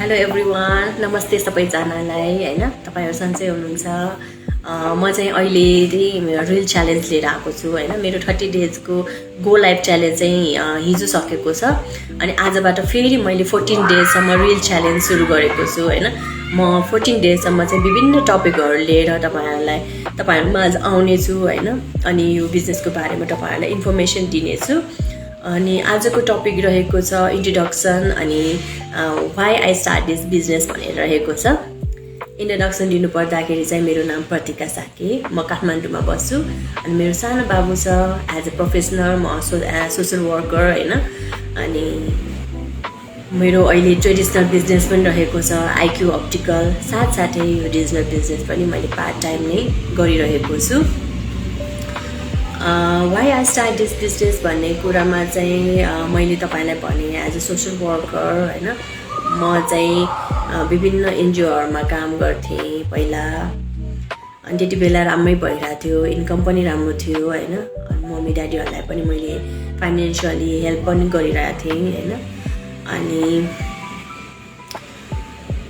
Hello everyone, नमस्ते सबैजनालाई हैन। तपाईहरु सन्चै हुनुहुन्छ। म चाहिँ अहिले चाहिँ रिल च्यालेन्ज लिएर आएको छु हैन। मेरो 30 डेजको गो लाइफ च्यालेन्ज चाहिँ हिजो सकेको छ अनि आजबाट फेरि मैले 14 डेजसम्म रिल च्यालेन्ज सुरु गरेको छु हैन। म 14 डेजसम्म चाहिँ विभिन्न टपिकहरु लिएर तपाईहरुमा आज आउने छु हैन। अनि यो बिजनेसको बारेमा तपाईहरुलाई इन्फर्मेसन दिने छु। अनि आजको टपिक रहेको छ इन्ट्रोडक्सन अनि why I start this business भनेर रहेको छ। इन्ट्रोडक्सन दिनु पर्दाखेरि चाहिँ मेरो नाम प्रतिका साके, म काठमाडौँमा बस्छु अनि मेरो सानो बाबु छ। एज अ प्रोफेसनल म सोशल वर्कर हैन। अनि मेरो अहिले ट्रेडिसनल बिजनेस पनि रहेको छ आइक्यू अप्टिकल। साथसाथै यो डिजिटल बिजनेस पनि मैले पार्ट टाइम नै गरिरहेको छु। Why I start this business भन्ने कुरामा चाहिँ मैले तपाईलाई भने एज अ सोशल वर्कर हैन। म चाहिँ विभिन्न एनजिओहरुमा काम गर्थेँ पहिला। अनि त्यति बेला राम्रै भइरहेको थियो, इन्कम पनि राम्रो थियो हैन। अनि मम्मी ड्याडीहरुलाई पनि मैले फाइनान्शियली हेल्प पनि गरिरहेको थिएँ हैन। अनि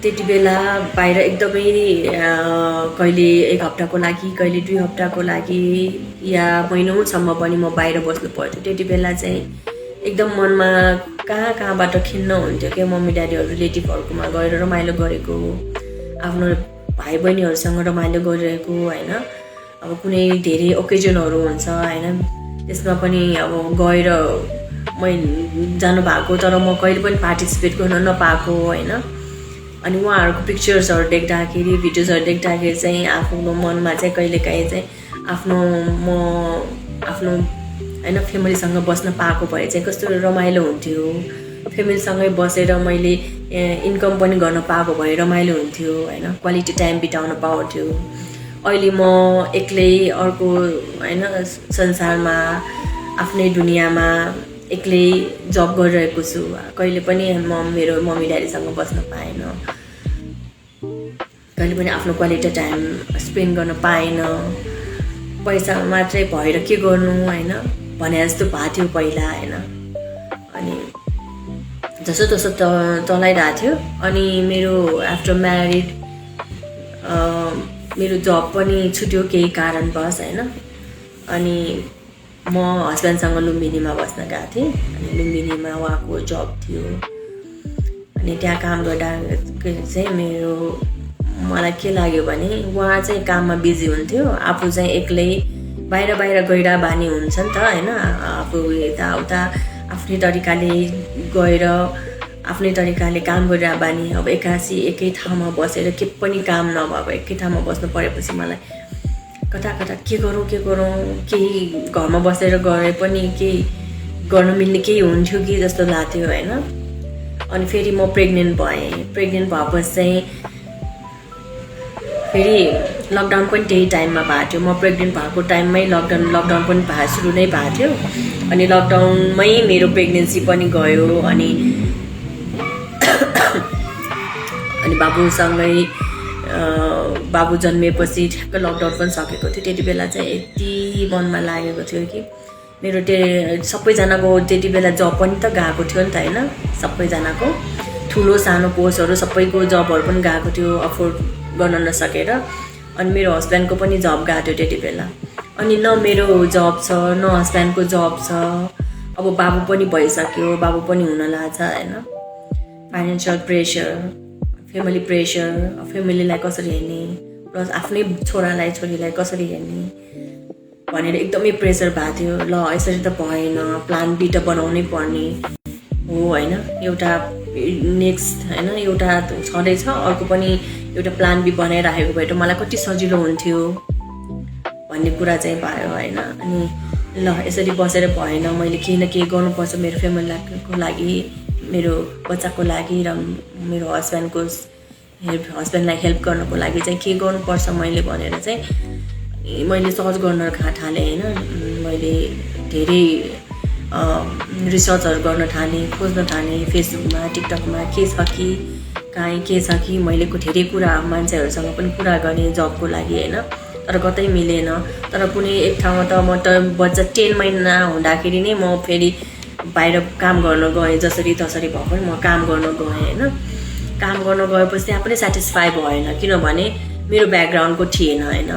त्यति बेला बाहिर एकदमै कहिले 1 हप्ताको लागि, कहिले 2 हप्ताको लागि या महिनौसम्म पनि म बाहिर बस्नु पर्थ्यो। त्यति बेला चाहिँ एकदम मनमा कहाँबाट खिन्न हुन्थ्यो के मम्मी ड्याडीहरु रिलेटिभहरुकोमा गएर रमाइलो गरेको, आफ्नो भाइ बहिनीहरुसँग रमाइलो गरिरहेको हैन। अब कुनै धेरै ओकेजनहरु हुन्छ हैन, त्यसमा पनि अब गएर म जानु भएको तर म कहिले पनि पार्टिसिपेट गर्न नपाएको हैन। अनि उहाँहरुको पिक्चर्सहरु देख्दाखेरि, भिडियोजहरु देख्दाखेरि चाहिँ आफ्नो मनमा चाहिँ कहिलेकाहीँ चाहिँ आफ्नो हैन फ्यामिलीसँग बस्न पाएको भए चाहिँ कस्तो रमाइलो हुन्थ्यो। फ्यामिलीसँगै बसेर मैले इन्कम पनि गर्न पाएको भए रमाइलो हुन्थ्यो हैन। क्वालिटी टाइम बिताउन पाउँथ्यो। अहिले म एक्लै अर्को हैन संसारमा, आफ्नै दुनियाँमा एक्लै जब गरिरहेको छु। कहिले पनि म मेरो मम्मी ड्याडीसँग बस्न पाएन, कहिले पनि आफ्नो क्वालिटी टाइम स्पेन्ड गर्न पाएन। पैसा मात्रै भएर के गर्नु हैन भने जस्तो भएको थियो पहिला हैन। अनि जसो तसो चलाइरहेको थियो। अनि मेरो आफ्टर म्यारिड मेरो जब पनि छुट्यो केही कारणवश हैन। अनि म हस्बेन्डसँग लुम्बिनीमा बस्न गएको थिएँ। अनि लुम्बिनीमा उहाँको जब थियो। अनि त्यहाँ काम गर्दा चाहिँ मलाई के लाग्यो भने उहाँ चाहिँ काममा बिजी हुन्थ्यो, आफू चाहिँ एक्लै बाहिर गएर बानी हुन्छ नि त हैन। आफू यताउता आफ्नै तरिकाले गएर आफ्नै तरिकाले काम गरेर बानी। अब एकासी एकै ठाउँमा बसेर के पनि काम नभएको एकै ठाउँमा बस्नु परेपछि मलाई कता के गरौँ केही घरमा बसेर गरे पनि केही गर्न मिल्ने केही हुन्थ्यो कि जस्तो लाग्थ्यो हैन। अनि फेरि म प्रेग्नेन्ट भएँ। प्रेग्नेन्ट भएपछि चाहिँ फेरि लकडाउन पनि त्यही टाइममा भएको थियो। म प्रेग्नेन्ट भएको टाइममै लकडाउन पनि सुरु नै भएको थियो। अनि लकडाउनमै मेरो प्रेग्नेन्सी पनि गयो। अनि बाबु जन्मिएपछि ठ्याक्क लकडाउन पनि सकेको थियो। त्यति बेला चाहिँ यति मनमा लागेको थियो कि मेरो सबैजनाको त्यति बेला जब पनि त गएको थियो नि त हैन। सबैजनाको ठुलो सानो पोस्टहरु सबैको जबहरु पनि गएको थियो अफोर्ड गर्न नसकेर। अनि मेरो हस्बेन्डको पनि जब गएको थियो त्यति बेला। अनि न मेरो जब छ न हस्बेन्डको जब छ। अब बाबु पनि भइसक्यो, बाबु पनि हुन लाग्छ हैन। फाइनान्शियल प्रेसर, फ्यामिली प्रेसर, फ्यामिलीलाई कसरी हेर्ने, प्लस आफ्नै छोरीलाई कसरी हेर्ने भनेर एकदमै प्रेसर भएको थियो। ल यसरी त भएन, प्लान बी त बनाउनै पर्ने हो हैन। एउटा नेक्स्ट हैन एउटा छँदैछ, अर्को पनि एउटा प्लान बी बनाइराखेको भए त मलाई कति सजिलो हुन्थ्यो भन्ने कुरा चाहिँ भयो हैन। अनि ल यसरी बसेर भएन, मैले केही न केही गर्नुपर्छ मेरो फ्यामिलीको लागि, मेरो बच्चाको लागि र मेरो हस्बेन्डलाई हेल्प गर्नको लागि चाहिँ के गर्नुपर्छ मैले भनेर चाहिँ मैले सर्च गर्न थालेँ हैन। मैले धेरै रिसर्चहरु गर्न थालेँ, खोज्न थालेँ फेसबुकमा, टिकटकमा के छ कि कहीँ के छ कि। मैले धेरै कुरा मान्छेहरुसँग पनि कुरा गरेँ जबको लागि हैन। तर कतै मिलेन। तर कुनै एक ठाउँमा त म त बच्चा 10 महिना हुँदाखेरि नै म फेरि बाहिर काम गर्न गएँ। जसरी तसरी भए पनि म काम गर्न गएँ हैन। काम गर्न गएपछि त्यहाँ पनि सेटिस्फाई भएन, किनभने मेरो ब्याकग्राउन्डको थिएन होइन,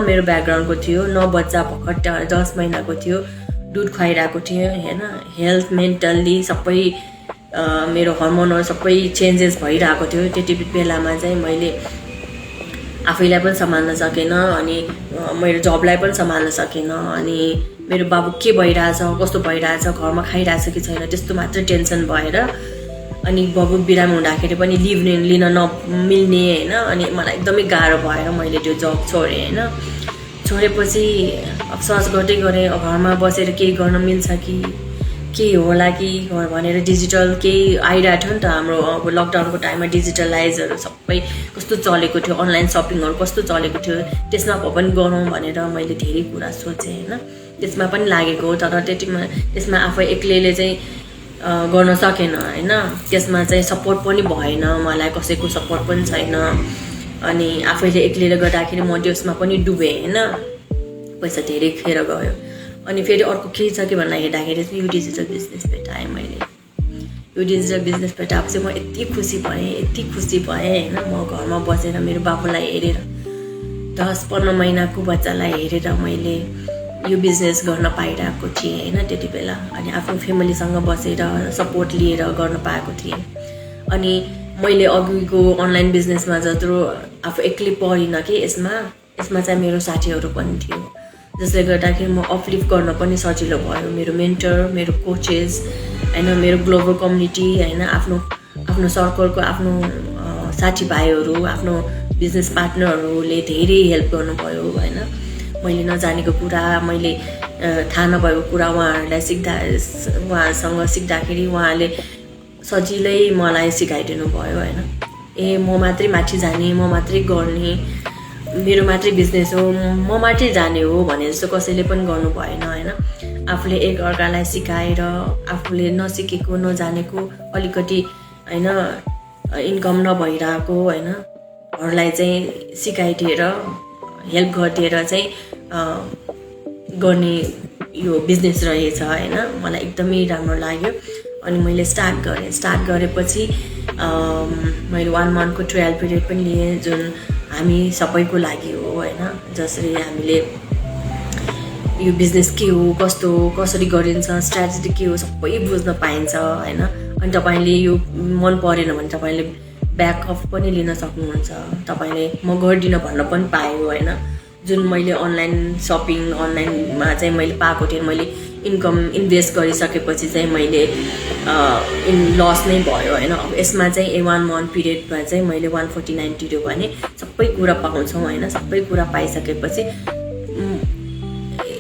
मेरो ब्याकग्राउन्डको थियो, न बच्चा भर्खर 10 महिनाको थियो, दुध खुवाइरहेको थिएँ होइन, हेल्थ मेन्टल्ली सबै मेरो हर्मोनहरू सबै चेन्जेस भइरहेको थियो। त्यति बेलामा चाहिँ मैले आफैलाई पनि सम्हाल्न सकेन अनि मेरो जबलाई पनि सम्हाल्न सकेन अनि मेरो बाबु के भइरहेछ, कस्तो भइरहेछ, घरमा खाइरहेछ कि छैन त्यस्तो मात्र टेन्सन भएर अनि बाबु बिरामी हुँदाखेरि पनि लिभ लिन नमिल्ने होइन, अनि मलाई एकदमै गाह्रो भएर मैले त्यो जब छोडेँ होइन। छोडेपछि अब सर्च गर्दै गरेँ घरमा बसेर केही गर्न मिल्छ कि के होला कि भनेर डिजिटल केही आइरहेको थियो नि त। हाम्रो अब लकडाउनको टाइममा डिजिटलाइजहरू सबै कस्तो चलेको थियो, अनलाइन सपिङहरू कस्तो चलेको थियो, त्यसमा पनि गरौँ भनेर मैले धेरै कुरा सोचेँ होइन। त्यसमा पनि लागेको हो, तर त्यसमा आफै एक्लैले चाहिँ गर्न सकेन होइन। त्यसमा चाहिँ सपोर्ट पनि भएन, मलाई कसैको सपोर्ट पनि छैन अनि आफैले एक्लैले गर्दाखेरि म त्यसमा पनि डुबेँ होइन, पैसा धेरै खेर गयो। अनि फेरि अर्को के छ कि भन्दा हेर्दाखेरि चाहिँ यो डिजिटल बिजनेस भेटाएँ मैले। यो डिजिटल बिजनेस भेटाएपछि म यति खुसी भएँ होइन। म घरमा बसेर मेरो बाबुलाई हेरेर 10-15 महिनाको बच्चालाई हेरेर मैले यो बिजनेस गर्न पाइरहेको थिएँ होइन त्यति बेला। अनि आफ्नो फ्यामिलीसँग बसेर सपोर्ट लिएर गर्न पाएको थिएँ। अनि मैले अघिको अनलाइन बिजनेसमा जत्रो आफू एक्लै परिनँ कि यसमा चाहिँ मेरो साथीहरू पनि थियो, जसले गर्दाखेरि म अपलिफ्ट गर्न पनि सजिलो भयो। मेरो मेन्टर, मेरो कोचेस होइन, मेरो ग्लोबल कम्युनिटी होइन, आफ्नो सर्कलको आफ्नो साथीभाइहरू, आफ्नो बिजनेस पार्टनरहरूले धेरै हेल्प गर्नुभयो होइन। मैले नजानेको कुरा, मैले थाहा नभएको कुरा उहाँहरूसँग सिक्दाखेरि उहाँले सजिलै मलाई सिकाइदिनु भयो होइन। म मात्रै माथि जाने, म मात्रै गर्ने, मेरो मात्रै बिजनेस हो, म मात्रै जाने हो भने जस्तो कसैले पनि गर्नु भएन होइन। आफूले एकअर्कालाई सिकाएर आफूले नसिकेको नजानेको अलिकति होइन इन्कम नभइरहेको होइनहरूलाई चाहिँ सिकाइदिएर हेल्प गरिदिएर चाहिँ गर्ने यो बिजनेस रहेछ होइन। मलाई एकदमै राम्रो लाग्यो अनि मैले स्टार्ट गरेपछि मैले 1 मन्थको ट्रायल पिरियड पनि लिएँ, जुन हामी सबैको लागि हो होइन। जसरी हामीले यो बिजनेस के हो, कस्तो हो, कसरी गरिन्छ, स्ट्राटेजी के हो सबै बुझ्न पाइन्छ होइन। अनि तपाईँले यो मन परेन भने तपाईँले ब्याकअप पनि लिन सक्नुहुन्छ, तपाईँले म गर्दिनँ भन्न पनि पायो होइन। जुन मैले अनलाइन सपिङ अनलाइनमा चाहिँ मैले पाएको थिएँ, मैले इन्कम इन्भेस्ट गरिसकेपछि चाहिँ मैले लस नै भयो होइन। अब यसमा चाहिँ 1 मन्थ पिरियडमा चाहिँ मैले 149 तिर्यो भने सबै कुरा पाउँछौँ होइन। सबै कुरा पाइसकेपछि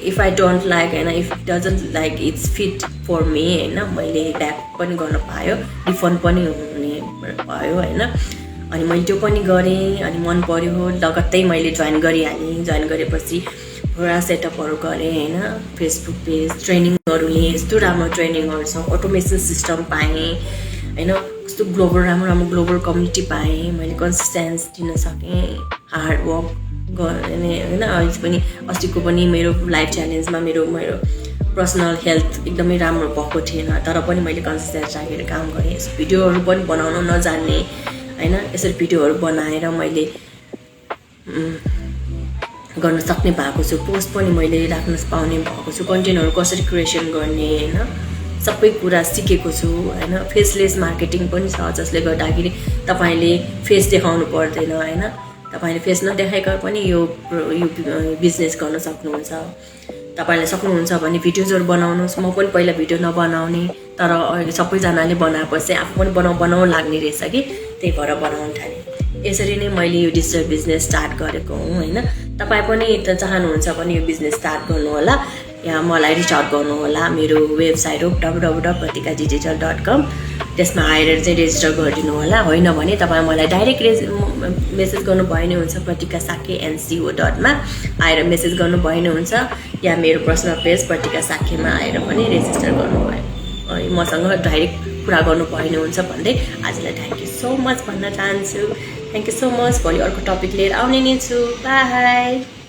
इफ आई डोन्ट लाइक होइन, if it doesn't like it's fit for me होइन, मैले ब्याक पनि गर्न पायो, रिफन्ड पनि हुने भयो होइन। अनि मैले त्यो पनि गरेँ अनि मन पर्यो, लगत्तै मैले जोइन गरिहालेँ। जोइन गरेपछि पुरा सेटअपहरू गरेँ होइन। फेसबुक पेज ट्रेनिङहरू लिएँ, यस्तो राम्रो ट्रेनिङहरू छ, अटोमेसन सिस्टम पाएँ होइन। कस्तो राम्रो ग्लोबल कम्युनिटी पाएँ, मैले कन्सिस्टेन्स दिन सकेँ, हार्डवर्क गर्ने होइन। अहिले पनि अस्तिको पनि मेरो लाइफ च्यालेन्जमा मेरो पर्सनल हेल्थ एकदमै राम्रो भएको थिएन, तर पनि मैले कन्सिस्टेन्स राखेर काम गरेँ। भिडियोहरू पनि बनाउन नजान्ने होइन, यसरी भिडियोहरू बनाएर मैले गर्न सक्ने भएको छु। पोस्ट पनि मैले राख्न पाउने भएको छु, कन्टेन्टहरू कसरी क्रिएसन गर्ने होइन, सबै कुरा सिकेको छु होइन। फेसलेस मार्केटिङ पनि छ, जसले गर्दाखेरि तपाईँले फेस देखाउनु पर्दैन होइन। तपाईँले फेस नदेखाएको पनि यो बिजनेस गर्न सक्नुहुन्छ। तपाईँले सक्नुहुन्छ भने भिडियोजहरू बनाउनुहोस्। म पनि पहिला भिडियो नबनाउने, तर अहिले सबैजनाले बनाएपछि आफू पनि बनाउँ लाग्ने रहेछ कि, त्यही भएर बनाउन थालेँ। यसरी नै मैले यो डिजिटल बिजनेस स्टार्ट गरेको हुँ होइन। तपाईँ पनि त चाहनुहुन्छ भने यो बिजनेस स्टार्ट गर्नु होला, यहाँ मलाई रिच आउट गर्नु होला। मेरो वेबसाइट हो www.pratikadigital.com, त्यसमा आएर चाहिँ रेजिस्टर गरिदिनु होला। होइन भने तपाईँ मलाई डाइरेक्ट मेसेज गर्नुभयो नै हुन्छ, pratikasake@nco.मा आएर मेसेज गर्नुभयो नै हुन्छ, या मेरो पर्सनल पेज प्रतिका साकेमा आएर पनि रेजिस्टर गर्नुभयो, मसँग डाइरेक्ट कुरा गर्नुभयो नै हुन्छ भन्दै आजलाई थ्याङ्क यू सो मच भन्न चाहन्छु। Thank you so much. भोलि अर्को टपिक लिएर आउने नै छु। बाई।